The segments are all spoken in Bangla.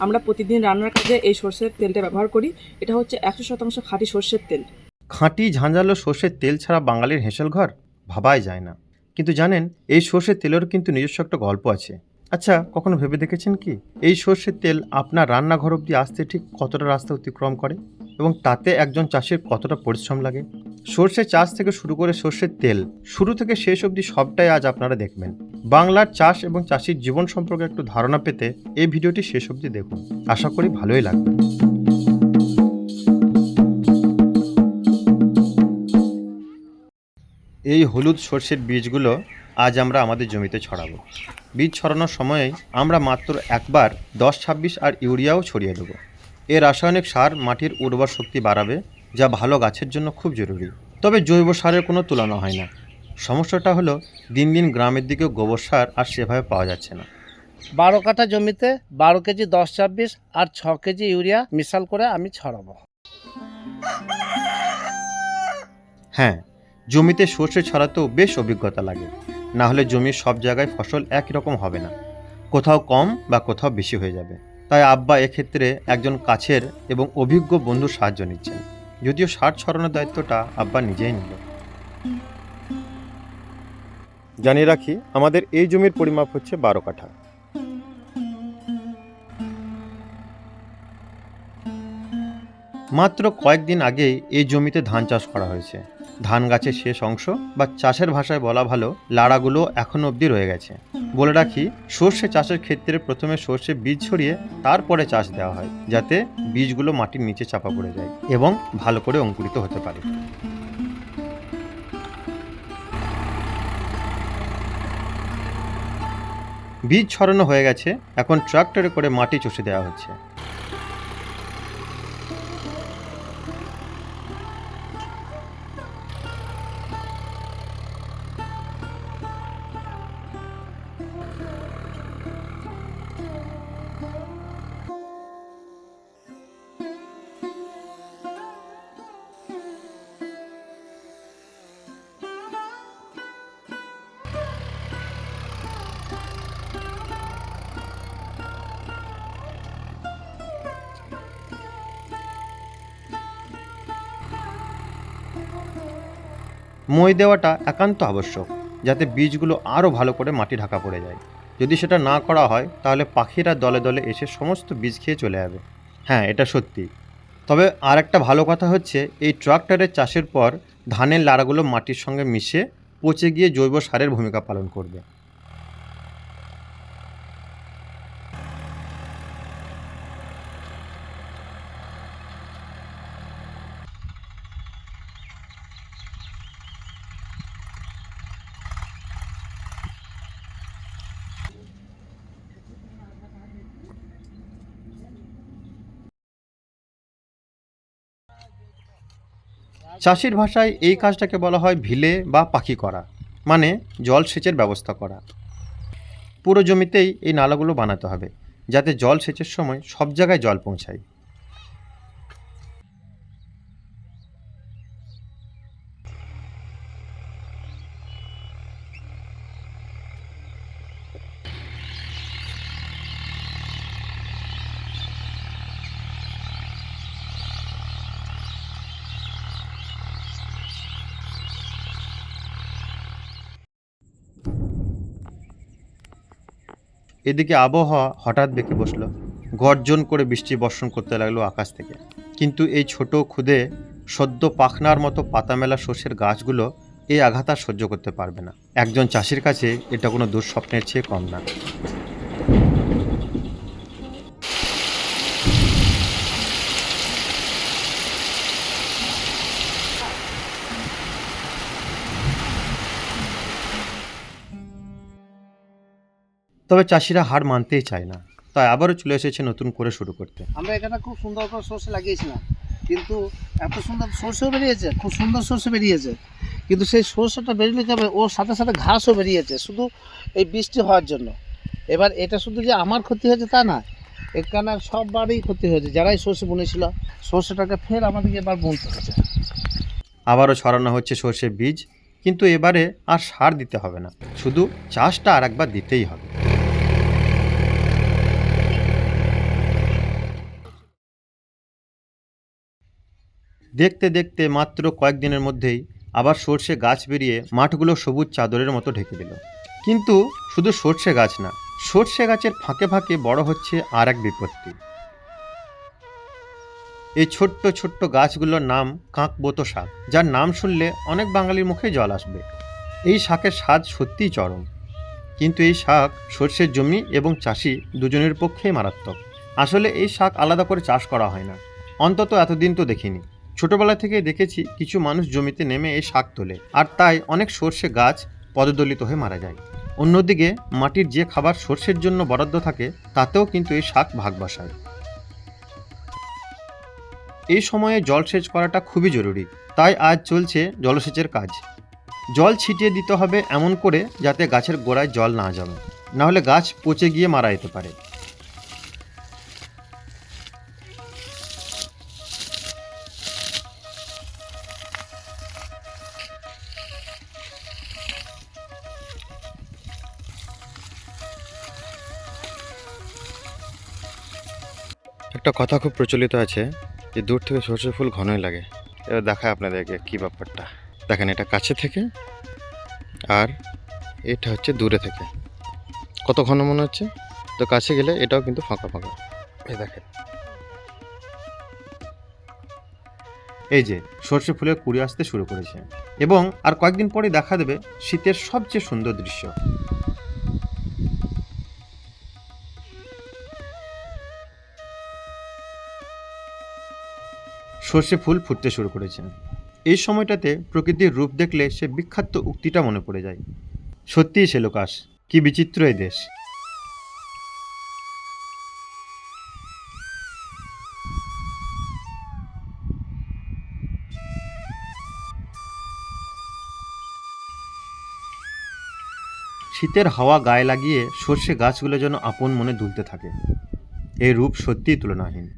আমরা প্রতিদিন রান্নার কাজে এই সর্ষের তেলটা ব্যবহার করি। এটা হচ্ছে 100% খাঁটি সর্ষের তেল। খাঁটি ঝাঁঝালো সর্ষের তেল ছাড়া বাঙালির হেঁসেল ঘর ভাবাই যায় না। কিন্তু জানেন, এই সর্ষের তেলেরও কিন্তু নিজস্ব একটা গল্প আছে। আচ্ছা, কখনো ভেবে দেখেছেন কি এই সর্ষের তেল আপনার রান্নাঘর অবধি আসতে ঠিক কতটা রাস্তা অতিক্রম করে এবং তাতে একজন চাষির কতটা পরিশ্রম লাগে? সর্ষে চাষ থেকে শুরু করে সর্ষের তেল শুরু থেকে শেষ অবধি সবটাই আজ আপনারা দেখবেন। বাংলার চাষ এবং চাষির জীবন সম্পর্কে একটু ধারণা পেতে এই ভিডিওটি শেষ অবধি দেখুন। আশা করি ভালোই লাগবে। এই হলুদ সর্ষের বীজগুলো আজ আমরা আমাদের জমিতে ছড়াবো। বীজ ছড়ানোর সময়েই আমরা মাত্র একবার 10-26 আর ইউরিয়াও ছড়িয়ে দেবো। এই রাসায়নিক সার মাটির উর্বর শক্তি বাড়াবে, যা ভালো গাছের জন্য খুব জরুরি। তবে জৈব সারের কোনো তুলনা হয় না। সমস্যাটা হলো দিন দিন গ্রামের দিকেও গোবর সার আর সেভাবে পাওয়া যাচ্ছে না। 12 কাঠা জমিতে 12 কেজি 10-26 আর 6 কেজি ইউরিয়া মিশাল করে আমি ছড়াবো। হ্যাঁ, জমিতে সর্ষে ছড়াতেও বেশ অভিজ্ঞতা লাগে, না হলে জমির সব জায়গায় ফসল একই রকম হবে না, কোথাও কম বা কোথাও বেশি হয়ে যাবে। তাই আব্বা এক্ষেত্রে একজন কাছের এবং অভিজ্ঞ বন্ধুর সাহায্য নিচ্ছেন, যদিও সার ছড়ানোর দায়িত্বটা আব্বা নিজেই নিল। জানিয়ে রাখি, আমাদের এই জমির পরিমাপ হচ্ছে 12 কাঠা। মাত্র কয়েকদিন আগেই এই জমিতে ধান চাষ করা হয়েছে। ধান গাছের শেষ অংশ বা চাষের ভাষায় বলা ভালো, লাড়াগুলো এখনো অবধি রয়ে গেছে। বলে রাখি, সর্ষে চাষের ক্ষেত্রে প্রথমে সর্ষে বীজ ছড়িয়ে তারপরে চাষ দেওয়া হয়, যাতে বীজগুলো মাটির নিচে চাপা পড়ে যায় এবং ভালো করে অঙ্কুরিত হতে পারে। বীজ ছড়ানো হয়ে গেছে, এখন ট্রাক্টরে করে মাটি চষে দেওয়া হচ্ছে। মই দেওয়াটা একান্ত আবশ্যক, যাতে বীজগুলো আরও ভালো করে মাটি ঢাকা পড়ে যায়। যদি সেটা না করা হয়, তাহলে পাখিরা দলে দলে এসে সমস্ত বীজ খেয়ে চলে যাবে। হ্যাঁ, এটা সত্যি। তবে আর একটা ভালো কথা হচ্ছে, এই ট্রাক্টরের চাষের পর ধানের লাড়াগুলো মাটির সঙ্গে মিশে পচে গিয়ে জৈব সারের ভূমিকা পালন করবে। চাষির ভাষায় এই কাজটাকে বলা হয় ভিলে বা পাখি করা, মানে জল সেচের ব্যবস্থা করা। পুরো জমিতেই এই নালাগুলো বানাতে হবে, যাতে জল সেচের সময় সব জায়গায় জল পৌঁছায়। এদিকে আবহাওয়া হঠাৎ বেঁকে বসলো, গর্জন করে বৃষ্টি বর্ষণ করতে লাগলো আকাশ থেকে। কিন্তু এই ছোট ক্ষুদে সদ্য পাখনার মতো পাতা মেলা শস্যের গাছগুলো এই আঘাত আর সহ্য করতে পারবে না। একজন চাষির কাছে এটা কোনো দুঃস্বপ্নের চেয়ে কম না। তবে চাষিরা হার মানতেই চায় না, তাই আবারও চলে এসেছে নতুন করে শুরু করতে। আমরা এখানে খুব সুন্দর করে সর্ষে লাগিয়েছিলাম, কিন্তু এত সুন্দর সর্ষেও বেরিয়েছে, খুব সুন্দর সর্ষে বেরিয়েছে, কিন্তু সেই সর্ষেটা বেরিয়ে যাবে ওর সাথে সাথে ঘাসও বেরিয়েছে, শুধু এই বৃষ্টি হওয়ার জন্য। এবার এটা শুধু যে আমার ক্ষতি হয়েছে তা না, এখানে সব বাড়িই ক্ষতি হয়েছে। যারাই সর্ষে বুনেছিল, সর্ষেটাকে ফের আমাদেরকে এবার বুনতে হচ্ছে। আবারও ছড়ানো হচ্ছে সর্ষের বীজ, কিন্তু এবারে আর সার দিতে হবে না, শুধু চাষটা আর একবার দিতেই হবে। দেখতে দেখতে মাত্র কয়েকদিনের মধ্যেই আবার সর্ষে গাছ বেরিয়ে মাঠগুলো সবুজ চাদরের মতো ঢেকে দিল। কিন্তু শুধু সর্ষে গাছ না, সর্ষে গাছের ফাঁকে ফাঁকে বড় হচ্ছে আর এক বিপত্তি। এই ছোট্ট ছোট্ট গাছগুলোর নাম কাঁকবোতো শাক, যার নাম শুনলে অনেক বাঙালির মুখে জল আসবে। এই শাকের স্বাদ সত্যিই চরম, কিন্তু এই শাক সর্ষের জমি এবং চাষি দুজনের পক্ষেই মারাত্মক। আসলে এই শাক আলাদা করে চাষ করা হয় না, অন্তত এতদিন তো দেখিনি। ছোটবেলা থেকে দেখেছি কিছু মানুষ জমিতে নেমে এই শাক তোলে, আর তাই অনেক সর্ষে গাছ পদদলিত হয়ে মারা যায়। অন্যদিকে মাটির যে খাবার সর্ষের জন্য বরাদ্দ থাকে তাতেও কিন্তু এই শাক ভাগ বসায়। এই সময়ে জলসেচ করাটা খুবই জরুরি, তাই আজ চলছে জলসেচের কাজ। জল ছিটিয়ে দিতে হবে এমন করে যাতে গাছের গোড়ায় জল না জমে, নাহলে গাছ পচে গিয়ে মারা যেতে পারে। একটা কথা খুব প্রচলিত আছে যে দূর থেকে সর্ষে ফুল ঘনই লাগে। এবার দেখায় আপনাদেরকে কি ব্যাপারটা। দেখেন, এটা কাছে থেকে আর এটা হচ্ছে দূরে থেকে। কত ঘন মনে হচ্ছে? তো কাছে গেলে এটাও কিন্তু ফাঁকা ফাঁকা। এই দেখেন, এই যে সর্ষে ফুলের কুড়ি আসতে শুরু করেছে এবং আর কয়েকদিন পরে দেখা দেবে শীতের সবচেয়ে সুন্দর দৃশ্য। সর্ষে ফুল ফুটতে শুরু করেছে। এই সময়টাতে প্রকৃতির রূপ দেখলে সে বিখ্যাত উক্তিটা মনে পড়ে যায়, সত্যিই সে লোকাস, কি বিচিত্র এই দেশ। শীতের হাওয়া গায়ে লাগিয়ে সর্ষে গাছগুলো যেন আপন মনে দুলতে থাকে। এই রূপ সত্যিই তুলনাহীন।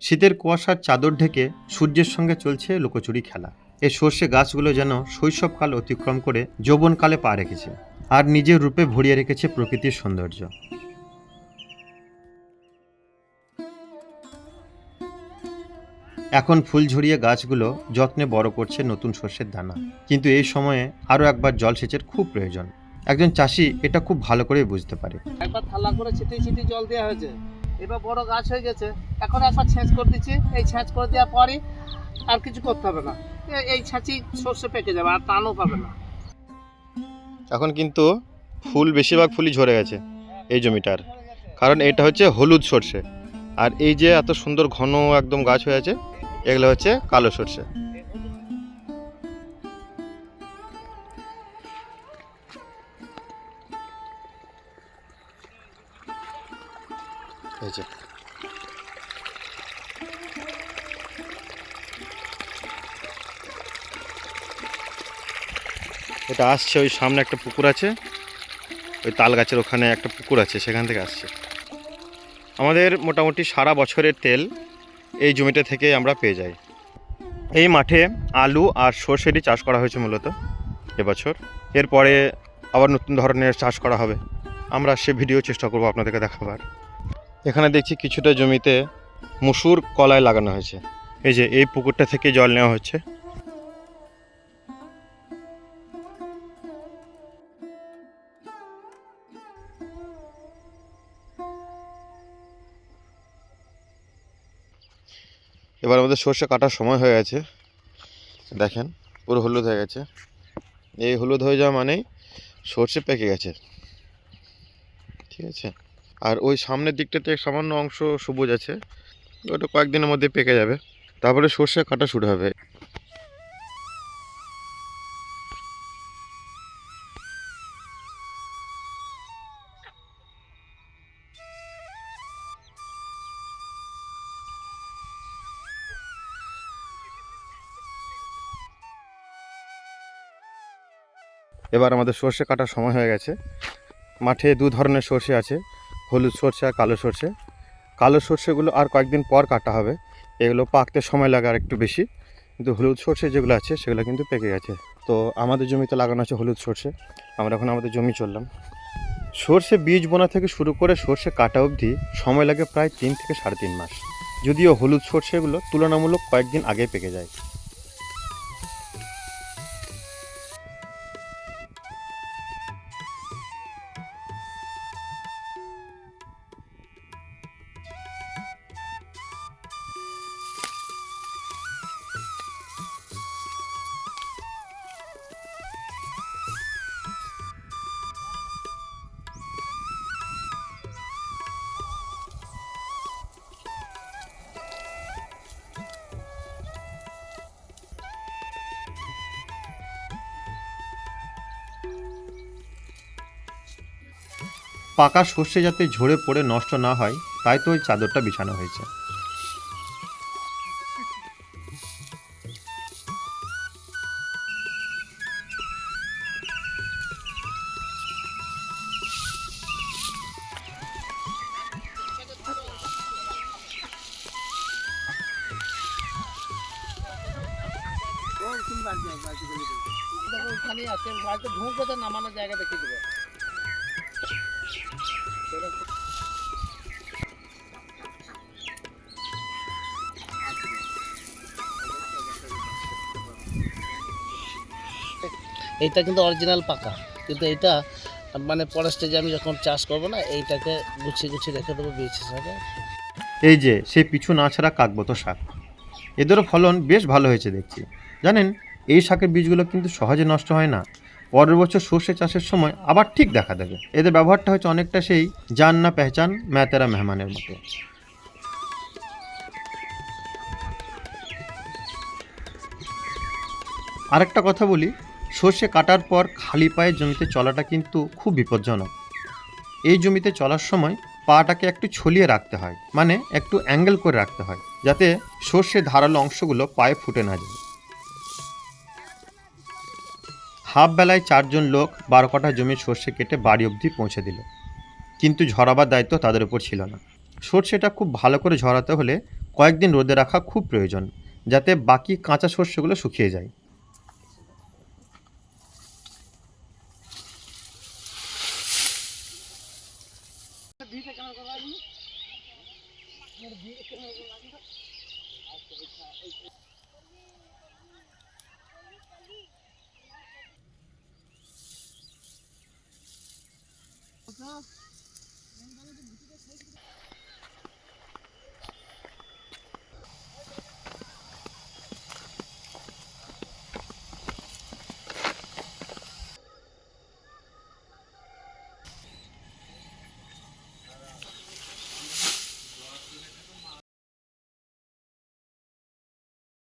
শীতের কুয়াশার চাদর ঢেকে সূর্যের সঙ্গে চলছে লুকোচুরি খেলা। এই সর্ষে গাছগুলো যেন শৈশবকাল অতিক্রম করে যৌবনকালে পা রেখেছে আর নিজের রূপে ভরিয়ে রেখেছে প্রকৃতির সৌন্দর্য। এখন ফুল ঝরিয়ে গাছগুলো যত্নে বড় করছে নতুন সর্ষের দানা। কিন্তু এই সময়ে আরও একবার জলসেচের খুব প্রয়োজন। একজন চাষি এটা খুব ভালো করে বুঝতে পারে। একবার থালা করে ছিটিয়ে ছিটিয়ে জল দেওয়া হয়েছে, এবার বড় গাছ হয়ে গেছে, এখন একবার ছেঁচ করে দিচ্ছি। এই ছেঁচ করে দেওয়ার পরই আর কিছু করতে হবে না, এই ছাঁচি সর্ষে পেকে যাবে, আর টানও পাবে না। এখন কিন্তু ফুল বেশিরভাগ ফুলই ঝরে গেছে এই জমিটার, কারণ এটা হচ্ছে হলুদ সর্ষে। আর এই যে এত সুন্দর ঘন একদম গাছ হয়ে আছে, এগুলো হচ্ছে কালো সর্ষে। এই যে এটা আসছে ওই সামনে একটা পুকুর আছে, ওই তাল গাছের ওখানে একটা পুকুর আছে, সেখান থেকে আসছে। আমাদের মোটামুটি সারা বছরের তেল এই জমিটা থেকে আমরা পেয়ে যাই। এই মাঠে আলু আর সর্ষেরই চাষ করা হয়েছে মূলত এবছর। এরপরে আবার নতুন ধরনের চাষ করা হবে, আমরা সে ভিডিও চেষ্টা করব আপনাদেরকে দেখাবার। এখানে দেখছি কিছুটা জমিতে মসুর কলাই লাগানো হয়েছে। এই যে এই পুকুরটা থেকে জল নেওয়া হচ্ছে। এবার আমাদের সর্ষে কাটার সময় হয়ে গেছে। দেখেন পুরো হলুদ হয়ে গেছে। এই হলুদ হয়ে যাওয়া মানেই সর্ষে পেকে গেছে, ঠিক আছে। আর ওই সামনের দিকটাতে সামান্য অংশ সবুজ আছে, ওটা কয়েকদিনের মধ্যে পেকে যাবে, তারপরে সর্ষে কাটা শুরু হবে। এবার আমাদের সর্ষে কাটার সময় হয়ে গেছে। মাঠে দু ধরনের সর্ষে আছে, হলুদ সর্ষে আর কালো সর্ষে। কালো সর্ষেগুলো আর কয়েকদিন পর কাটা হবে, এগুলো পাকতে সময় লাগে আর একটু বেশি। কিন্তু হলুদ সর্ষে যেগুলো আছে সেগুলো কিন্তু পেকে গেছে। তো আমাদের জমিতে লাগানো আছে হলুদ সর্ষে, আমরা এখন আমাদের জমি চললাম। সর্ষে বীজ বোনা থেকে শুরু করে সর্ষে কাটা অবধি সময় লাগে প্রায় 3 থেকে 3.5 মাস, যদিও হলুদ সর্ষেগুলো তুলনামূলক কয়েকদিন আগে পেকে যায়। পাকা সর্ষে যাতে ঝরে পড়ে নষ্ট না হয় তাই তো ওই চাদরটা বিছানো হয়েছে। ওখানে আছে বাড়িতে ঢুকবে তো নামানোর জায়গা দেখে দেবে। এইটা কিন্তু অরিজিনাল পাকা, কিন্তু এটা মানে পরের স্টেজে আমি যখন চাষ করবো না, এইটাকে গুছিয়ে গুছিয়ে রেখে দেবো বীজ হিসাবে। এই যে সেই পিছু না ছাড়া কাকবত শাক, এদেরও ফলন বেশ ভালো হয়েছে দেখছি। জানেন, এই শাকের বীজগুলো কিন্তু সহজে নষ্ট হয় না, পরের বছর সর্ষে চাষের সময় আবার ঠিক দেখা দেবে। এদের ব্যবহারটা হচ্ছে অনেকটা সেই জান না পেহচান ম্যায় তেরা মেহমানের মতো। আরেকটা কথা বলি, সর্ষে কাটার পর খালি পায়ে জমিতে চলাটা কিন্তু খুব বিপজ্জনক। এই জমিতে চলার সময় পাটাকে একটু ছলিয়ে রাখতে হয়, মানে একটু অ্যাঙ্গেল করে রাখতে হয়, যাতে সর্ষে ধারালো অংশগুলো পায়ে ফুটে না যায়। হাফ বেলায় 4 জন লোক 12 কাঠা জমির সর্ষে কেটে বাড়ি অবধি পৌঁছে দিল, কিন্তু ঝরাবার দায়িত্ব তাদের উপর ছিল না। সর্ষেটা খুব ভালো করে ঝরাতে হলে কয়েকদিন রোদে রাখা খুব প্রয়োজন, যাতে বাকি কাঁচা শস্যগুলো শুকিয়ে যায়।